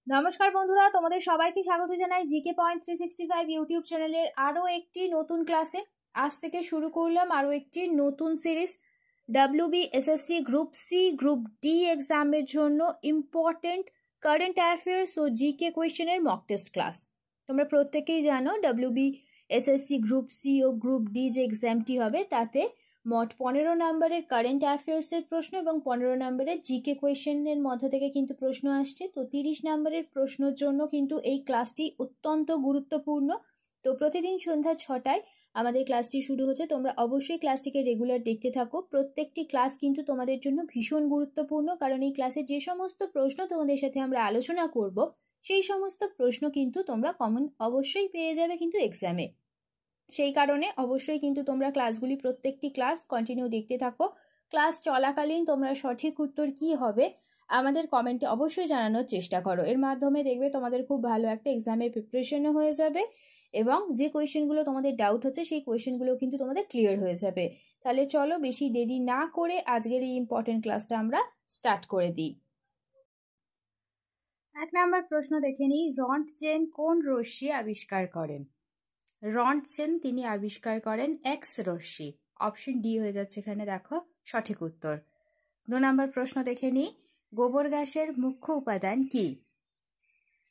নমস্কার বন্ধুরা, তোমাদের সবাইকে স্বাগত জানাই জিকে পয়েন্ট 365 ইউটিউব চ্যানেলের আরও একটি নতুন ক্লাসে। আজ থেকে শুরু করলাম আরও একটি নতুন series WBSSC group C group D এক্সামের জন্য ইম্পর্টেন্ট কারেন্ট অ্যাফেয়ার্স ও জিকে কোয়েশ্চেনের মক টেস্ট ক্লাস। তোমরা প্রত্যেকেই জানো WBSSC গ্রুপ সি ও গ্রুপ ডি যে এক্সামটি হবে তাতে মোট 15 নম্বরের কারেন্ট অ্যাফেয়ার্সের প্রশ্ন এবং 15 নম্বরের জিকে কোয়েশ্চেনের মধ্য থেকে কিন্তু প্রশ্ন আসছে। তো 30 নম্বরের প্রশ্নের জন্য কিন্তু এই ক্লাসটি অত্যন্ত গুরুত্বপূর্ণ। তো প্রতিদিন সন্ধ্যা 6টায় আমাদের ক্লাসটি শুরু হচ্ছে। তোমরা অবশ্যই ক্লাসটিকে রেগুলার দেখতে থাকো। প্রত্যেকটি ক্লাস কিন্তু তোমাদের জন্য ভীষণ গুরুত্বপূর্ণ, কারণ এই ক্লাসে যে সমস্ত প্রশ্ন তোমাদের সাথে আমরা আলোচনা করব সেই সমস্ত প্রশ্ন কিন্তু তোমরা কমন অবশ্যই পেয়ে যাবে কিন্তু এক্সামে। সেই কারণে অবশ্যই কিন্তু তোমরা ক্লাসগুলি প্রত্যেকটি ক্লাস কন্টিনিউ দেখতে থাকো। ক্লাস চলাকালীন তোমরা সঠিক উত্তর কি হবে আমাদের কমেন্টে অবশ্যই জানানোর চেষ্টা করো। এর মাধ্যমে দেখবে তোমাদের খুব ভালো একটা এক্সামের প্রিপারেশনও হয়ে যাবে এবং যে কোয়েশ্চেনগুলো তোমাদের ডাউট হচ্ছে সেই কোয়েশ্চেনগুলো কিন্তু তোমাদের ক্লিয়ার হয়ে যাবে। তাহলে চলো বেশি দেরি না করে আজকের এই ইম্পর্টেন্ট ক্লাসটা আমরা স্টার্ট করে দিই। 1 নম্বর প্রশ্ন দেখে নিই, রন্টজেন কোন রশ্মি আবিষ্কার করেন? রন্টজেন তিনি আবিষ্কার করেন এক্স রশ্মি। অপশন ডি হয়ে যাচ্ছে এখানে, দেখো সঠিক উত্তর। 2 নম্বর প্রশ্ন দেখে নিই, গোবর গ্যাসের মুখ্য উপাদান কি?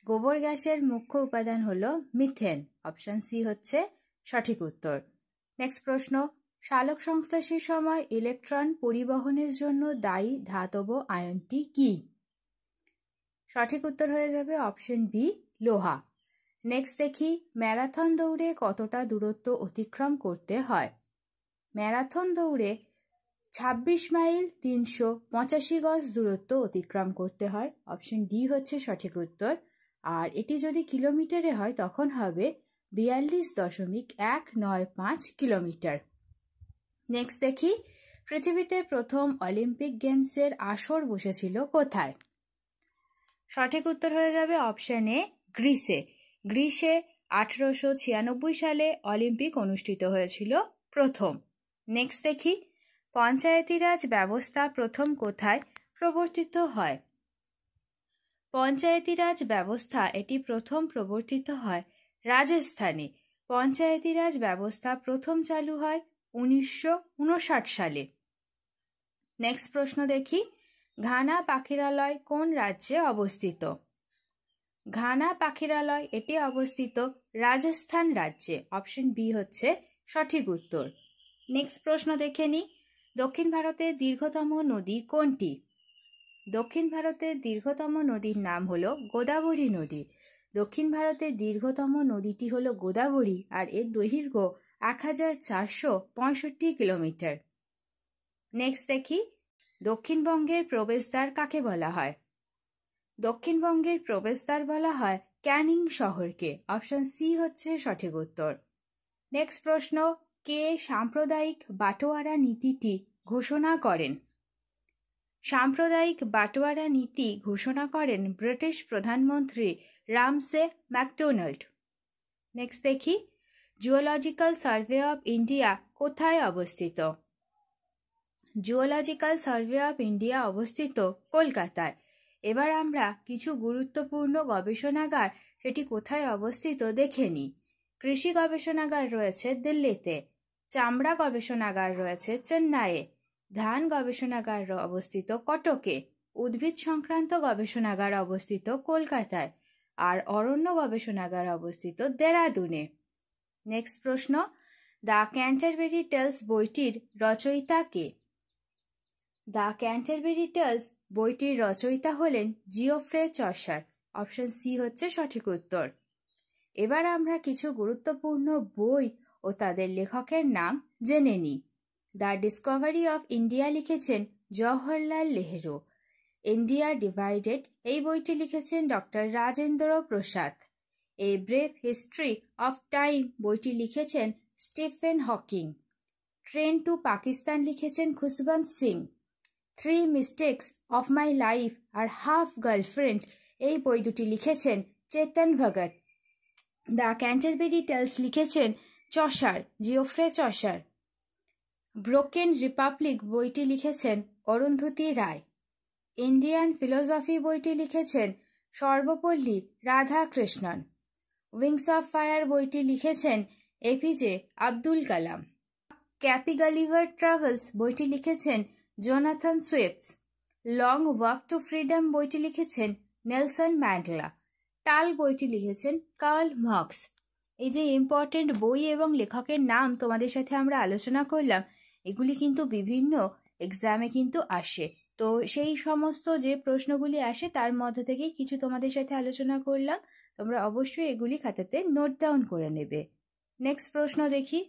গোবর গ্যাসের মুখ্য উপাদান হলো মিথেন। অপশন সি হচ্ছে সঠিক উত্তর। নেক্সট প্রশ্ন, সালোক সংশ্লেষের সময় ইলেকট্রন পরিবহনের জন্য দায়ী ধাতব আয়নটি কি? সঠিক উত্তর হয়ে যাবে অপশন বি, লোহা। নেক্সট দেখি, ম্যারাথন দৌড়ে কতটা দূরত্ব অতিক্রম করতে হয়? ম্যারাথন দৌড়ে 26 মাইল 385 গজ দূরত্ব অতিক্রম করতে হয়। অপশন ডি হচ্ছে সঠিক উত্তর। আর এটি যদি কিলোমিটারে হয় তখন হবে 42.195 কিলোমিটার। নেক্সট দেখি, পৃথিবীতে প্রথম অলিম্পিক গেমসের আসর বসেছিল কোথায়? সঠিক উত্তর হয়ে যাবে অপশন এ, গ্রিসে। গ্রিসে 1896 সালে অলিম্পিক অনুষ্ঠিত হয়েছিল প্রথম। নেক্সট দেখি, পঞ্চায়েতি রাজ ব্যবস্থা প্রথম কোথায় প্রবর্তিত হয়? পঞ্চায়েতি রাজ ব্যবস্থা এটি প্রথম প্রবর্তিত হয় রাজস্থানে। পঞ্চায়েতি রাজ ব্যবস্থা প্রথম চালু হয় 1959 সালে। নেক্সট প্রশ্ন দেখি, ঘানা পাখিরালয় কোন রাজ্যে অবস্থিত? ঘানা পাখিরালয় এটি অবস্থিত রাজস্থান রাজ্যে। অপশন বি হচ্ছে সঠিক উত্তর। নেক্সট প্রশ্ন দেখে নিই, দক্ষিণ ভারতের দীর্ঘতম নদী কোনটি? দক্ষিণ ভারতের দীর্ঘতম নদীর নাম হলো গোদাবরী নদী। দক্ষিণ ভারতের দীর্ঘতম নদীটি হলো গোদাবরী আর এর দৈর্ঘ্য 1465 কিলোমিটার। নেক্সট দেখি, দক্ষিণবঙ্গের প্রবেশদ্বার কাকে বলা হয়? দক্ষিণবঙ্গের প্রবেশদ্বার বলা হয় ক্যানিং শহরকে। অপশন সি হচ্ছে সঠিক উত্তর। নেক্সট প্রশ্ন, কে সাম্প্রদায়িক বাটোয়ারা নীতিটি ঘোষণা করেন? সাম্প্রদায়িক বাটোয়ারা নীতি ঘোষণা করেন ব্রিটিশ প্রধানমন্ত্রী রামসে ম্যাকডোনাল্ড। নেক্সট দেখি, জুওলজিক্যাল সার্ভে অফ ইন্ডিয়া কোথায় অবস্থিত? জুওলজিক্যাল সার্ভে অফ ইন্ডিয়া অবস্থিত কলকাতায়। এবার আমরা কিছু গুরুত্বপূর্ণ গবেষণাগার সেটি কোথায় অবস্থিত দেখে নিই। কৃষি গবেষণাগার রয়েছে দিল্লিতে, চামড়া গবেষণাগার রয়েছে চেন্নাইয়ে, ধান গবেষণাগার অবস্থিত কটকে, উদ্ভিদ সংক্রান্ত গবেষণাগার অবস্থিত কলকাতায়, আর অরণ্য গবেষণাগার অবস্থিত দেরাদুনে। নেক্সট প্রশ্ন, দ্য ক্যান্টারবেরি টেলস বইটির রচয়িতা কে? দ্য ক্যান্টারবেরি টেলস বইটির রচয়িতা হলেন জিওফ্রে চসার। অপশন সি হচ্ছে সঠিক উত্তর। এবার আমরা কিছু গুরুত্বপূর্ণ বই ও তাদের লেখকের নাম জেনে নিই। দ্য ডিসকভারি অফ ইন্ডিয়া লিখেছেন জওহরলাল নেহেরু। ইন্ডিয়া ডিভাইডেড এই বইটি লিখেছেন doctor Rajendra Prasad. A brief history of time বইটি লিখেছেন Stephen Hawking. Train to Pakistan লিখেছেন Khushwant Singh. 3 mistakes of my life আর হাফ গার্লফ্রেন্ড এই বই দুটি লিখেছেন Chetan Bhagat. The Canterbury tales লিখেছেন Chaucer, Geoffrey Chaucer. Broken republic বইটি লিখেছেন অরুন্ধতী রায়। ইন্ডিয়ান ফিলোসফি বইটি লিখেছেন Sarvepalli Radhakrishnan. Wings of fire বইটি লিখেছেন এপিজে আব্দুল কালাম। ক্যাপি গালিভার ট্রাভেলস বইটি লিখেছেন Jonathan সুইফটস। Long walk two freedom বইটি লিখেছেন নেলসন ম্যান্ডেলা। টাল বইটি লিখেছেন কার্ল মার্কস। এই যে ইম্পর্টেন্ট বই এবং লেখকের নাম তোমাদের সাথে আমরা আলোচনা করলাম, এগুলি কিন্তু বিভিন্ন এক্সামে কিন্তু আসে। তো সেই সমস্ত যে প্রশ্নগুলি আসে তার মধ্যে থেকেই কিছু তোমাদের সাথে আলোচনা করলাম। তোমরা অবশ্যই এগুলি খাতাতে নোট ডাউন করে নেবে। নেক্সট প্রশ্ন দেখি,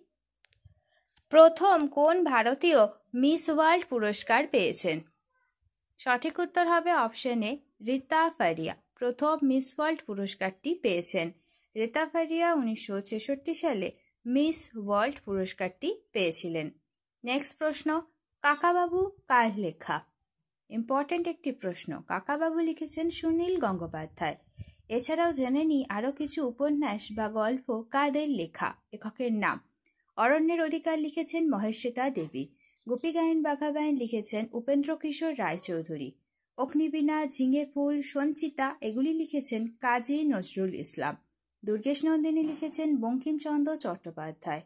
প্রথম কোন ভারতীয় মিস ওয়ার্ল্ড পুরস্কার পেয়েছেন? সঠিক উত্তর হবে অপশন এ রীতা ফারিয়া। প্রথম মিস ওয়ার্ল্ড পুরস্কারটি পেয়েছেন রীতা ফারিয়া। 1966 সালে মিস ওয়ার্ল্ড পুরস্কারটি পেয়েছিলেন। নেক্সট প্রশ্ন, কাকাবাবু কার লেখা? ইম্পর্টেন্ট একটি প্রশ্ন। কাকাবাবু লিখেছেন সুনীল গঙ্গোপাধ্যায়। এছাড়াও জেনে নিই আরও কিছু উপন্যাস বা গল্প কাদের লেখা, লেখকের নাম। অরণ্যের অধিকার লিখেছেন মহেশ্বেতা দেবী। গোপীগায়ন বাঘাবায়ন লিখেছেন উপেন্দ্র কিশোর রায়চৌধুরী। অগ্নিবীণা, ঝিঙে ফুল, সঞ্চিতা এগুলি লিখেছেন কাজী নজরুল ইসলাম। দুর্গেশ নন্দিনী লিখেছেন বঙ্কিমচন্দ্র চট্টোপাধ্যায়।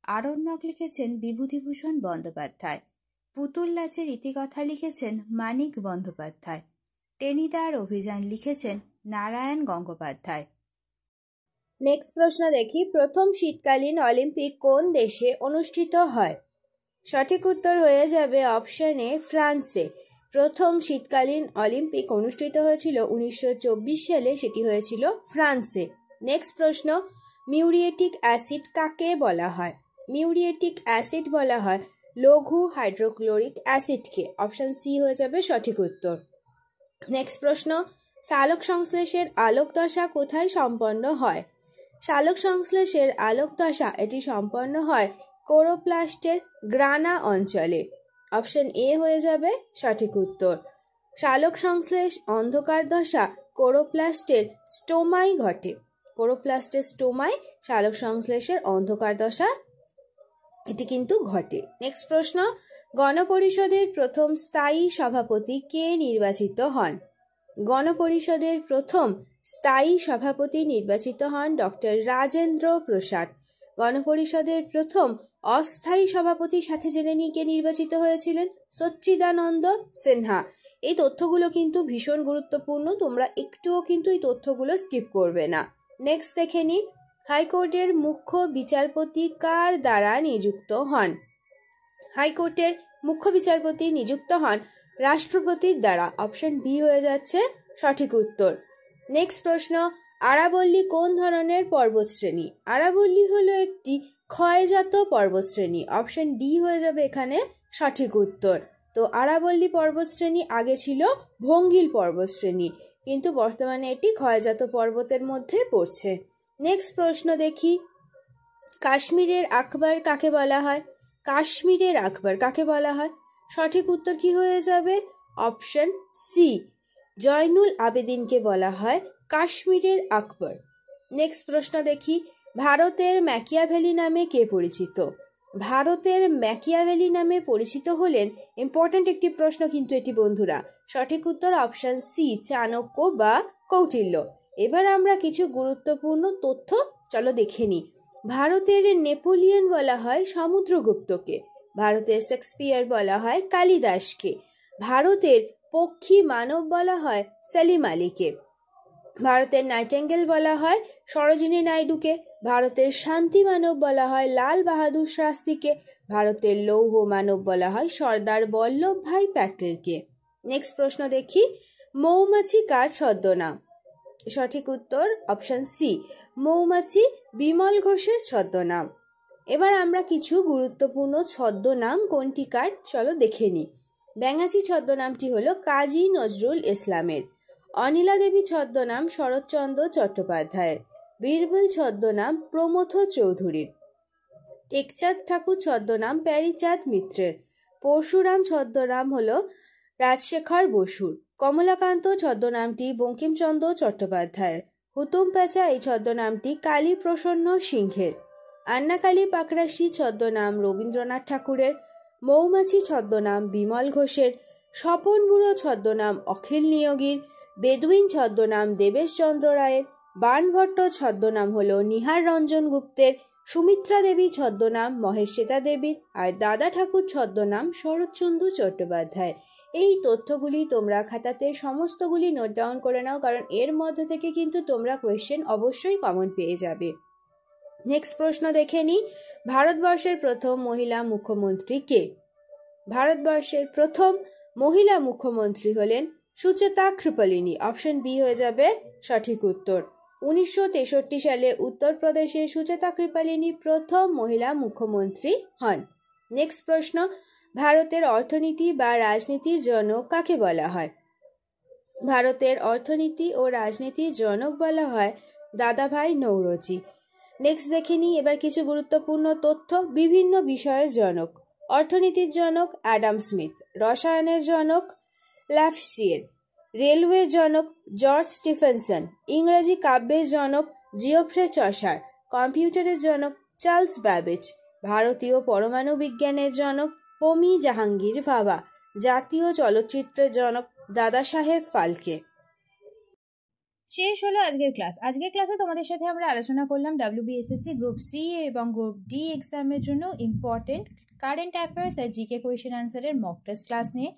আরণ্যক লিখেছেন বিভূতিভূষণ বন্দ্যোপাধ্যায়। পুতুল নাচের ইতিকথা লিখেছেন মানিক বন্দ্যোপাধ্যায়। টেনিদার অভিযান লিখেছেন নারায়ণ গঙ্গোপাধ্যায়। নেক্সট প্রশ্ন দেখি, প্রথম শীতকালীন অলিম্পিক কোন দেশে অনুষ্ঠিত হয়? সঠিক উত্তর হয়ে যাবে অপশন এ ফ্রান্সে। প্রথম শীতকালীন অলিম্পিক অনুষ্ঠিত হয়েছিল 1924 সালে, সেটি হয়েছিল ফ্রান্সে। নেক্সট প্রশ্ন, মিউরিয়েটিক অ্যাসিড কাকে বলা হয়? মিউরিয়েটিক অ্যাসিড বলা হয় লঘু হাইড্রোক্লোরিক অ্যাসিডকে। অপশন সি হয়ে যাবে সঠিক উত্তর। নেক্সট প্রশ্ন, সালোক সংশ্লেষের আলোক দশা কোথায় সম্পন্ন হয়? সালোক সংশ্লেষের আলোক দশা এটি সম্পন্ন হয় কোরোপ্লাস্টের গ্রানা অঞ্চলে। অপশন এ হয়ে যাবে সঠিক উত্তর। সালোক সংশ্লেষ অন্ধকার দশা কোরোপ্লাস্টের স্টোমায় ঘটে। কোরোপ্লাস্টের স্টোমায় সালোক সংশ্লেষের অন্ধকার দশা এটি কিন্তু ঘটে। নেক্সট প্রশ্ন, গণপরিষদের প্রথম স্থায়ী সভাপতি কে নির্বাচিত হন? গণপরিষদের প্রথম স্থায়ী সভাপতি নির্বাচিত হন ডক্টর রাজেন্দ্র প্রসাদ। গণপরিষদের প্রথম অস্থায়ী সভাপতির সাথে জেনে নিয়ে কে নির্বাচিত হয়েছিলেন? সচ্চিদানন্দ সিনহা। এই তথ্যগুলো কিন্তু ভীষণ গুরুত্বপূর্ণ, তোমরা একটুও কিন্তু এই তথ্যগুলো স্কিপ করবে না। নেক্সট দেখে নিই, হাইকোর্টের মুখ্য বিচারপতি কার দ্বারা নিযুক্ত হন? হাইকোর্টের মুখ্য বিচারপতি নিযুক্ত হন রাষ্ট্রপতির দ্বারা। অপশন বি হয়ে যাচ্ছে সঠিক উত্তর। নেক্সট প্রশ্ন, আরাবল্লী কোন ধরনের পর্বতশ্রেণী? আরাবল্লী হলো একটি ক্ষয়জাত পর্বতশ্রেণী। অপশন ডি হয়ে যাবে এখানে সঠিক উত্তর। তো আরাবল্লী পর্বতশ্রেণী আগে ছিল ভঙ্গিল পর্বতশ্রেণী, কিন্তু বর্তমানে এটি ক্ষয়জাত পর্বতের মধ্যে পড়ছে। নেক্সট প্রশ্ন দেখি, কাশ্মীরের আকবর কাকে বলা হয়? কাশ্মীরের আকবর কাকে বলা হয়? সঠিক উত্তর কি হয়ে যাবে? অপশন সি, জয়নুল আবেদিনকে বলা হয় কাশ্মীরের আকবর। নেক্সট প্রশ্ন দেখি, ভারতের ম্যাকিয়াভেলি নামে কে পরিচিত? ভারতের ম্যাকিয়াভেলি নামে পরিচিত হলেন, ইম্পর্ট্যান্ট একটি প্রশ্ন কিন্তু এটি বন্ধুরা, সঠিক উত্তর অপশন সি, চাণক্য বা কৌটিল্য। এবার আমরা কিছু গুরুত্বপূর্ণ তথ্য চলো দেখে নিই। ভারতের নেপোলিয়ন বলা হয় সমুদ্রগুপ্তকে। ভারতের শেক্সপিয়ার বলা হয় কালিদাসকে। ভারতের পক্ষী মানব বলা হয় সেলিম আলীকে। ভারতের নাইটেঙ্গেল বলা হয় সরোজিনী নাইডুকে। ভারতের শান্তি মানব বলা হয় লাল বাহাদুর শাস্ত্রীকে। ভারতের লৌহ মানব বলা হয় সর্দার বল্লভ ভাই প্যাটেলকে। নেক্সট প্রশ্ন দেখি, মৌমাছি কার ছদ্মনাম? সঠিক উত্তর অপশন সি, মৌমাছি বিমল ঘোষের ছদ্মনাম। এবার আমরা কিছু গুরুত্বপূর্ণ ছদ্মনাম কোনটি কার চলো দেখে নিই। ব্যাঙাচি ছদ্মনামটি হলো কাজী নজরুল ইসলামের। অনিলা দেবী ছদ্মনাম শরৎচন্দ্র চট্টোপাধ্যায়ের। বীরবল ছদ্মনাম প্রমথ চৌধুরীর। টেকচাঁদ ঠাকুর ছদ্মনাম প্যারীচাঁদ মিত্রের। পরশুরাম ছদ্মনাম হলো রাজশেখর বসুর। কমলাকান্ত ছদ্মনামটি বঙ্কিমচন্দ্র চট্টোপাধ্যায়ের। হুতুম প্যাঁচা এই ছদ্মনামটি কালী প্রসন্ন সিংহের। আন্নাকালী পাকরাশি ছদ্মনাম রবীন্দ্রনাথ ঠাকুরের। মৌমাছি ছদ্মনাম বিমল ঘোষের। স্বপন বুড়ো ছদ্মনাম অখিল নিয়োগীর। বেদুইন ছদ্মনাম দেবেশচন্দ্র রায়ের, বাণভট্ট ছদ্মনাম হল নিহার রঞ্জন গুপ্তের, সুমিত্রা দেবী ছদ্মনাম মহেশ্বেতা দেবীর, আর দাদা ঠাকুর ছদ্মনাম শরৎচন্দ্র চট্টোপাধ্যায়ের। এই তথ্যগুলি তোমরা খাতাতে সমস্তগুলি নোট ডাউন করে নাও, কারণ এর মধ্যে থেকে কিন্তু তোমরা কোয়েশ্চেন অবশ্যই কমন পেয়ে যাবে। নেক্সট প্রশ্ন দেখে নিই, ভারতবর্ষের প্রথম মহিলা মুখ্যমন্ত্রী কে? ভারতবর্ষের প্রথম মহিলা মুখ্যমন্ত্রী হলেন সুচেতা কৃপলিনী। অপশন বি হয়ে যাবে সঠিক উত্তর। 1963 সালে উত্তরপ্রদেশে সুচেতা কৃপলিনী প্রথম মহিলা মুখ্যমন্ত্রী হন। নেক্সট প্রশ্ন, ভারতের অর্থনীতি বা রাজনীতির জনক কাকে বলা হয়? ভারতের অর্থনীতি ও রাজনীতির জনক বলা হয় দাদাভাই নৌরোজি। নেক্সট দেখে নিই এবার কিছু গুরুত্বপূর্ণ তথ্য। বিভিন্ন বিষয়ের জনক: অর্থনীতির জনক অ্যাডাম স্মিথ, রসায়নের জনক ল্যাভসিয়ের, রেলওয়ের জনক জর্জ স্টিফেনসন, ইংরেজি কাব্যের জনক জিওফ্রে চসার, কম্পিউটারের জনক চার্লস ব্যাবেজ, ভারতীয় পরমাণু বিজ্ঞানের জনক হোমি জাহাঙ্গীর ভাভা, জাতীয় চলচ্চিত্রের জনক দাদা সাহেব ফালকে। শেষ হলো আজকের ক্লাস। আজকের ক্লাসে তোমাদের সাথে আমরা আলোচনা করলাম WBSSC গ্রুপ সি এবং গ্রুপ ডি এক্সামের জন্য ইম্পর্টেন্ট কারেন্ট অ্যাফেয়ার্স আর জিকে কোয়েশ্চেন আনসারের মক টেস্ট ক্লাস নিয়ে।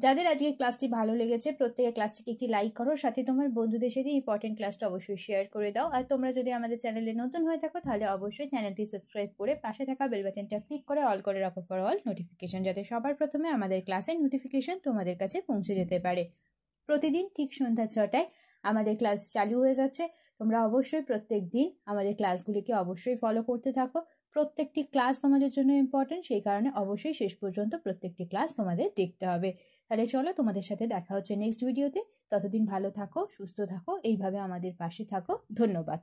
যাদের আজকের ক্লাসটি ভালো লেগেছে প্রত্যেকে ক্লাসটিকে একটি লাইক করো, সাথে তোমার বন্ধুদের সাথে ইম্পর্টেন্ট ক্লাসটা অবশ্যই শেয়ার করে দাও। আর তোমরা যদি আমাদের চ্যানেলে নতুন হয়ে থাকো তাহলে অবশ্যই চ্যানেলটি সাবস্ক্রাইব করে পাশে থাকা বেল বাটনটা ক্লিক করে অল করে রাখো ফর অল নোটিফিকেশন, যাতে সবার প্রথমে আমাদের ক্লাসের নোটিফিকেশন তোমাদের কাছে পৌঁছে যেতে পারে। প্রতিদিন ঠিক সন্ধ্যা 6টায় আমাদের ক্লাস চালু হয়ে যাচ্ছে। তোমরা অবশ্যই প্রত্যেক দিন আমাদের ক্লাসগুলিকে অবশ্যই ফলো করতে থাকো। প্রত্যেকটি ক্লাস তোমাদের জন্য ইম্পর্টেন্ট, সেই কারণে অবশ্যই শেষ পর্যন্ত প্রত্যেকটি ক্লাস তোমাদের দেখতে হবে। তাহলে চলো, তোমাদের সাথে দেখা হচ্ছে নেক্সট ভিডিওতে। ততদিন ভালো থাকো, সুস্থ থাকো, এইভাবে আমাদের পাশে থাকো। ধন্যবাদ।